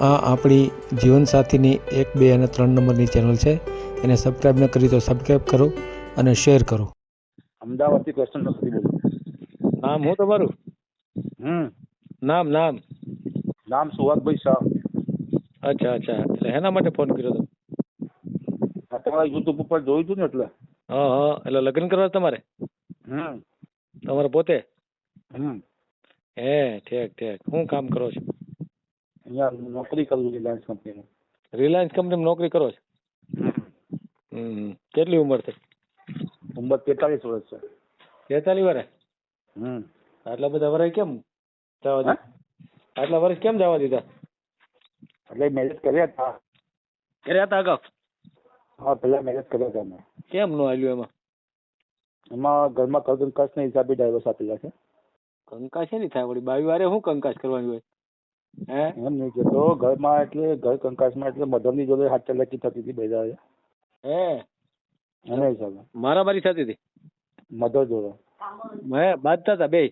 આ આપણી જીવનસાથીની 1, 2 અને 3 નંબરની ચેનલ છે. એને સબસ્ક્રાઈબ ન કરી તો સબસ્ક્રાઈબ કરો અને શેર કરો. અમદાવાદથી ક્વેશ્ચન નથી બોલું. નામ હું તમારું? નામ નામ સુહાગભાઈ શાહ. અચ્છા એટલે એના માટે ફોન કર્યો હતો. તમારા યુટ્યુબ ઉપર જોયું હતું ને એટલે. હા એટલે લગ્ન કરવા તમારે? હમ તમારે પોતે? હમ હે ઠીક શું કામ કરો છો? અહીંયા નોકરી કરું છું રિલાયન્સ કંપનીમાં. રિલાયન્સ કંપનીમાં નોકરી કરો છો? કેટલી ઉંમર થઈ? ઉંમર 43 વર્ષ છે. 43 વર્ષ? આટલા બધા વર્ષ કેમ જવા દીધા? આટલા વર્ષ કેમ જવા દીધા? એટલે મેરેજ કર્યા હતા. અગાઉ? હા, પેલા મેરેજ કર્યા હતા મેં. કેમ નો હાલ્યું એમાં? એમાં ઘરમાં કંકાસના હિસાબે ડાયવર્સ આપેલા છે. કંકાસ નહીં થાય વળી, બાવી વારે શું કંકાસ કરવાની હોય? હે એમ નહીં કહેતો, ઘરમાં એટલે ઘર કંકાસમાં એટલે મધરની જોડે હાથ ચલાકી થતી હતી બધા. હે એના હિસાબે મારામારી થતી હતી મધર જોડે. હે બાંધતા હતા બે?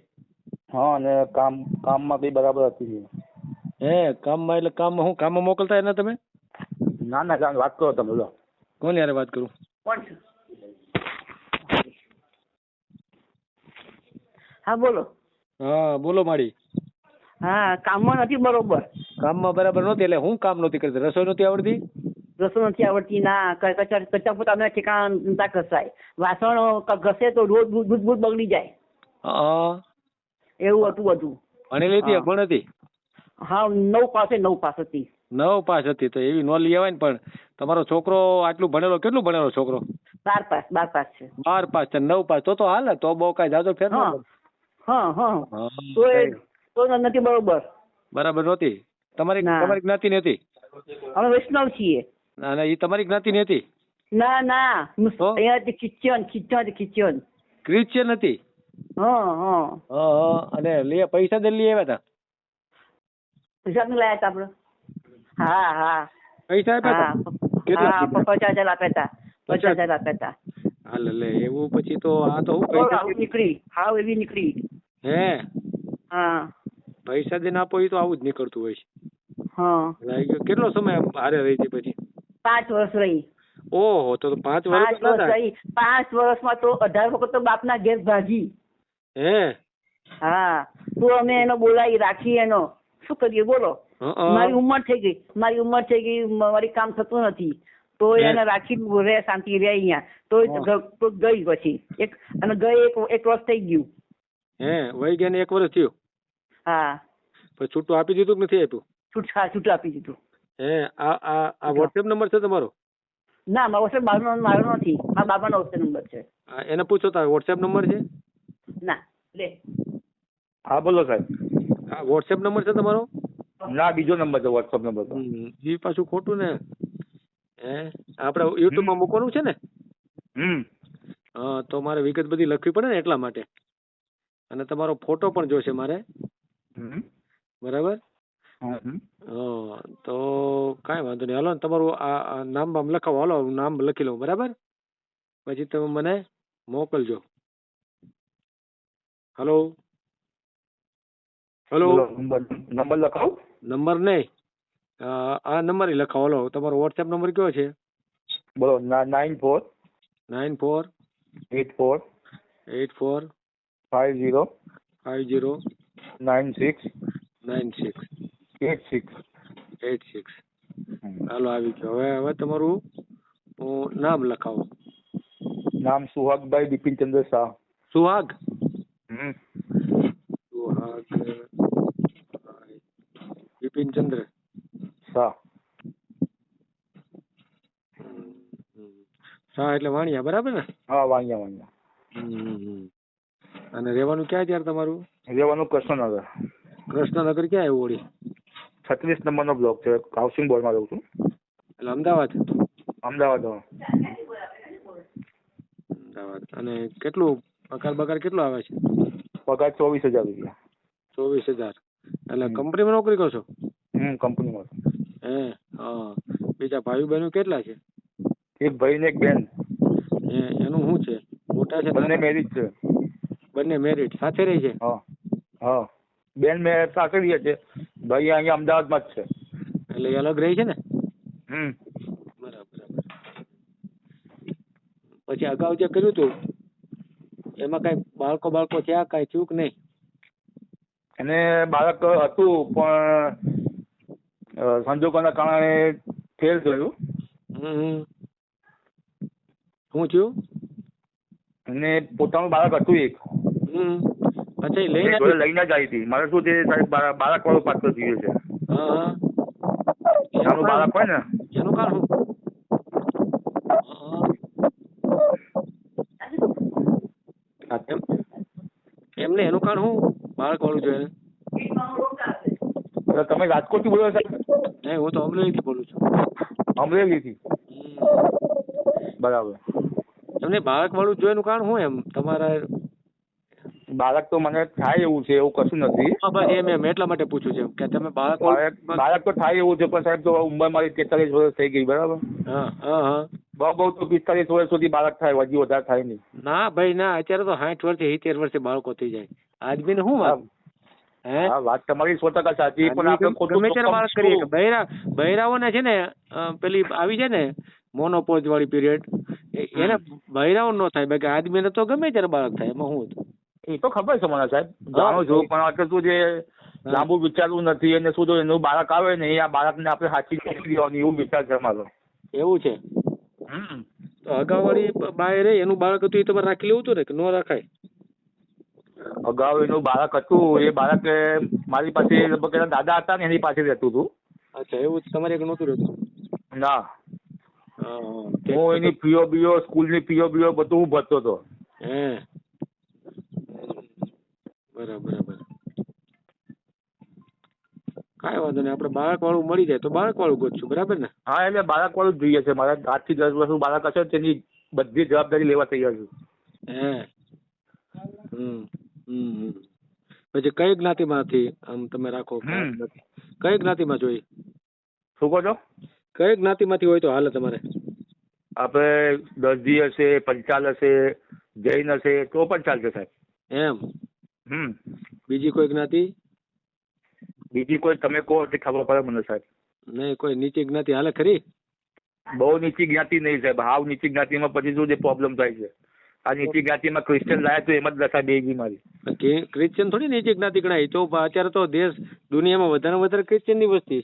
હા, અને કામમાં કઈ બરાબર હતી નહીં. હે કામમાં એટલે કામમાં મોકલતા એના તમે? ના જાણ વાત કરો તમે. બોલો કોણ યાર વાત કરું? હા બોલો. હા બોલો માડી. હા, કામમાં નથી બરોબર. કામમાં બરાબર નહોતી એટલે હું કામ નહોતી કરતી? રસોઈ નહોતી આવડતી? રસોઈ નથી આવડતી. ના કચા પોતાના ઠેકાણા નતા ઘસાય. વાસણો ઘસે તો રોજ દૂધ બગડી જાય. હા એવું હતું બધું. ભણેલી હતી? અભણ હતી? હા, 9 પાસ હતી. 9 પાસ હતી તો એવી નો લઈ આવાય ને. પણ તમારો છોકરો આટલું ભણેલો, કેટલું ભણેલો છોકરો? 12 પાસ છે. 12 પાસ છે, 9 પાસ તો હાલ ને. તો બહુ કાંઈ જાજો ફેર ન પડે. હા તો નથી બરોબર. બરાબર નહોતી? તમારી જ્ઞાતિ ની હતી? અમે વૈષ્ણવ છીએ. ના એ તમારી જ્ઞાતિ ની હતી? ના ક્રિશ્ચિયન. ક્રિશ્ચિયન હતી? અને પૈસા દે લઈ આવ્યા હતા? પૈસા નહીં લાયા હતા આપડે? હા પૈસા આપ્યા હતા? 50,000 આપ્યા હતા. 50,000 આપ્યા હતા. હાલ લે એવું. પછી તો આ તો હું એવી નીકળી. હે હા, પૈસા દઈને આપો એ તો આવું જ નીકળતું હોય છે. હા. કેટલો સમય હારે રહી હતી પછી? 5 વર્ષ રહી. ઓહો, તો 5 વર્ષ રહી. 5 વર્ષમાં તો 18 વખત તો બાપના ઘેર ભાગી. હે હા, તો અમે એનો બોલાવી રાખી. એનો શું કરીએ બોલો? મારી ઉંમર થઈ ગઈ. મારી કામ થતું નથી તો એને રાખી રે, શાંતિ રે અહીંયા. તો ગઈ પછી એક વર્ષ થઈ ગયું. હે વહી ગયા ને 1 વર્ષ થયું? હા. પછી છૂટું આપી દીધું કે નથી આપ્યું? છૂટું આપી દીધું. હે આ વોટ્સએપ નંબર છે તમારો? ના, મારો નથી. મારા બાબાનો વોટ્સએપ નંબર છે. એને પૂછો તારો વોટ્સએપ નંબર છે? ના લે. હા બોલો સાહેબ. હા વોટ્સએપ નંબર છે તમારો? ના, બીજો નંબર છે વોટ્સઅપ નંબર. એ પાછું ખોટું ને. હે આપણે યુટ્યુબ માં મૂકવાનું છે ને? હા, તો મારે વિગત બધી લખવી પડે ને એટલા માટે. અને તમારો ફોટો પણ જોશે મારે. બરાબર? તો કાંઈ વાંધો નહીં. હાલો ને તમારું આ નામ બામ લખાવો. હાલો હું નામ લખી લઉં. બરાબર? પછી તમે મને મોકલજો. Hello number લખાવો? નંબર નહીં, આ નંબર લખાવો. હાલો તમારો વોટ્સએપ નંબર કયો છે? બોલો. 94 84 50 50 96 86. હાલો આવી ગયો. હવે તમારું નામ લખાવો. નામ સુહાગભાઈ બિપિનચંદ્ર શાહ. સુહાગ? બિપિનચંદ્ર શાહ. શાહ એટલે વાણિયા, બરાબર ને? હા, વાણિયા. અને રહેવાનું ક્યાં ત્યારે તમારું? રહેવાનું કૃષ્ણનગર. કૃષ્ણનગર ક્યાં આવ્યું વળી? 36 નંબરનો બ્લોક છે. હાઉસિંગ બોર્ડમાં રહું છું. એટલે અમદાવાદ? અમદાવાદ. અને કેટલું પગાર કેટલો આવે છે? પગાર 24,000 રૂપિયા. 24,000. એટલે કંપનીમાં નોકરી કરો છો? કંપનીમાં. હે હા. બીજા ભાઈ બહેનો કેટલા છે? એક ભાઈ ને એક બેન. એનું શું છે? મોટા છે? બંને મેરિડ છે. બંને મેરિડ સાથે રહી છે? હા. બેન મેં સાથે રહી છે. ભાઈ અહીંયા અમદાવાદમાં જ છે. એટલે એ અલગ રહે છે ને? બરાબર. પછી અગાઉ જે કર્યું હતું એમાં કઈ બાળકો થયા, કઈ થયું કે નહીં? એને બાળક હતું પણ સંજોગોના કારણે ફેલ થયું. શું થયું? અને પોતાનું બાળક હતું એક. પછી લઈને જ આવી હતી. મારે શું છે સાહેબ, બાળક વાળું પાત્ર થયું છે. નાનું બાળક હોય ને એનું કારણ એમને એનું કારણ શું બાળક વાળું જોઈએ? તમે રાજકોટ થી બોલો સાહેબ? નહીં, હું તો અમરેલી થી બોલું છું. અમરેલી થી? બરાબર. તમને બાળક વાળું જોઈએ એનું કારણ શું એમ તમારા? બાળક તો મને થાય એવું છે, એવું કશું નથી. બસ એમ એટલા માટે પૂછ્યું છે કે તમે બાળક તો થાય એવું છે, પણ સાહેબ તો ઉંમર મારી 43 વર્ષ થઈ ગઈ. બરાબર. બહુ તો 45 વર્ષ સુધી બાળક થાય, હજી વધારે થાય નહીં. ના ભાઈ ના, અત્યારે તો 60 વર્ષે 70 વર્ષે બાળકો થઈ જાય. આદમી ને શું વાત? હા, વાત તમારી 100% સાચી, પણ આપણે ખોટું બાળક કરીએ. બૈરાઓને છે ને પેલી આવી છે ને મોનોપોઝ વાળી પીરિયડ, એને બૈરાઓ નો થાય, બાકી આદમીને તો ગમે ત્યારે બાળક થાય. એમાં શું હતું? એ તો ખબર છે મને સાહેબ, જાણું છું, પણ આપણે શું છે લાંબુ વિચારવું નથી, અને શું એનું બાળક આવે ને એ આ બાળકને આપણે સાચી દેવાનું એવું વિચાર છે મારો. એવું છે? તો અગાઉ વાળી બાય રે એનું બાળક હતું એ તમારે રાખી લેવું હતું ને કે ન રાખાય? અગાઉ એનું બાળક હતું, એ બાળક મારી પાસે લગભગ એના દાદા હતા ને એની પાસે રહેતું હતું. અચ્છા, એવું તમારે એક નહોતું રહેતું? ના, હું એની ફીઓ બીઓ, સ્કૂલની ફીઓ બીઓ બધું હું ભરતો હતો. બરાબર. કાંઈ વાંધો નહીં, આપણે બાળક વાળું મળી જાય તો બાળક વાળું ગોતશું. બરાબર ને? હા, એટલે બાળક વાળું જ જોઈએ છે. મારા 8 થી 10 વર્ષનું બાળક હશે તેની બધી જવાબદારી લેવા તૈયાર છું. પછી કઈ જ્ઞાતિમાંથી આમ તમે રાખો? કઈ જ્ઞાતિમાં જોઈએ? શું કહો છો? કઈ જ્ઞાતિમાંથી હોય તો હાલે તમારે? આપણે દરજી હશે, પંચાલ હશે, જૈન હશે તો પણ ચાલશે સાહેબ. એમ? બીજી કોઈ જ્ઞાતિ? બીજી કોઈ તમે કહો એટલે ખબર પડે મને સાહેબ. નહીં, કોઈ નીચી જ્ઞાતિ હાલે ખરી? બહુ નીચી જ્ઞાતિ નહીં સાહેબ. હાવ નીચી જ્ઞાતિમાં પછી શું પ્રોબ્લેમ થાય છે. આ નીચી જ્ઞાતિમાં ક્રિશ્ચિયન લાયા તો એમ જ દશા બેગી મારી. ક્રિશ્ચિયન થોડી નીચી જ્ઞાતિ ગણાય. તો અત્યારે તો દેશ દુનિયામાં વધારે ક્રિશ્ચિયન ની વસ્તી.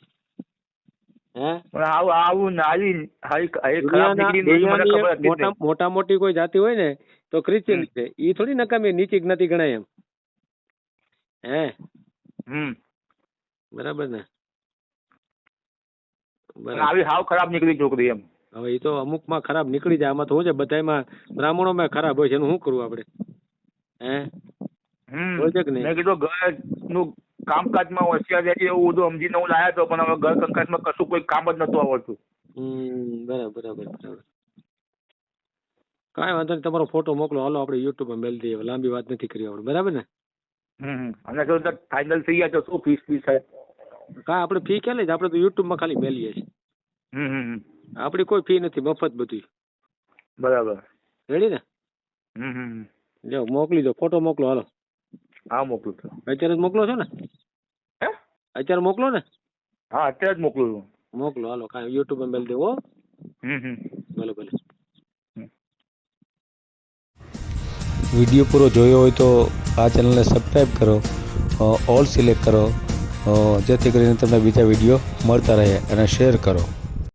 મોટા મોટી કોઈ જાતિ હોય ને તો ક્રિશ્ચિયન છે, ઈ થોડી નકામી નીચી જ્ઞાતિ ગણાય એમ. બરાબર ને? આવી હાવ ખરાબ નીકળી છોકરી એમ. હવે એ તો અમુક માં ખરાબ નીકળી જાય. આમાં તો શું છે, બધામાં બ્રાહ્મણો માં ખરાબ હોય છે, એનું શું કરવું આપડે? મેં કીધું ઘર નું કામકાજમાં હોશિયાર રહેજે એવું બધું સમજીને હું લાયા હતો, પણ હવે ઘર કંકાસમાં કશું કોઈ કામ જ નતું આવડતું. બરાબર. કાંઈ વાંધો નહીં, તમારો ફોટો મોકલો, હાલો આપણે યુટ્યુબ માં મેલ દઈએ. લાંબી વાત નથી કરી આપણે. બરાબર ને? અને જો ફાઇનલ થઈ ગયા તો શું ફીસ થાય? કાંઈ આપણે ફી ક્યાં લઈએ, આપણે તો યુટ્યુબ માં ખાલી મેલીએ છીએ. આપડી કોઈ ફી નથી, મફત બધું. બરાબર. રેડી ને? જો મોકલી દો, ફોટો મોકલો, હાલો. હા, મોકલું છું. અત્યારે જ મોકલો છો ને? અત્યારે મોકલો ને? હા, અત્યારે જ મોકલું છું. મોકલો, હાલો. કાંઈ યુટ્યુબ માં મેલ દેવો. ભલે. વિડીયો પૂરો જોયો હોય તો આ ચેનલને સબસ્ક્રાઈબ કરો, ઓલ સિલેક્ટ કરો, જેથી કરીને તમને બીજા વિડીયો મળતા રહે, અને શેર કરો.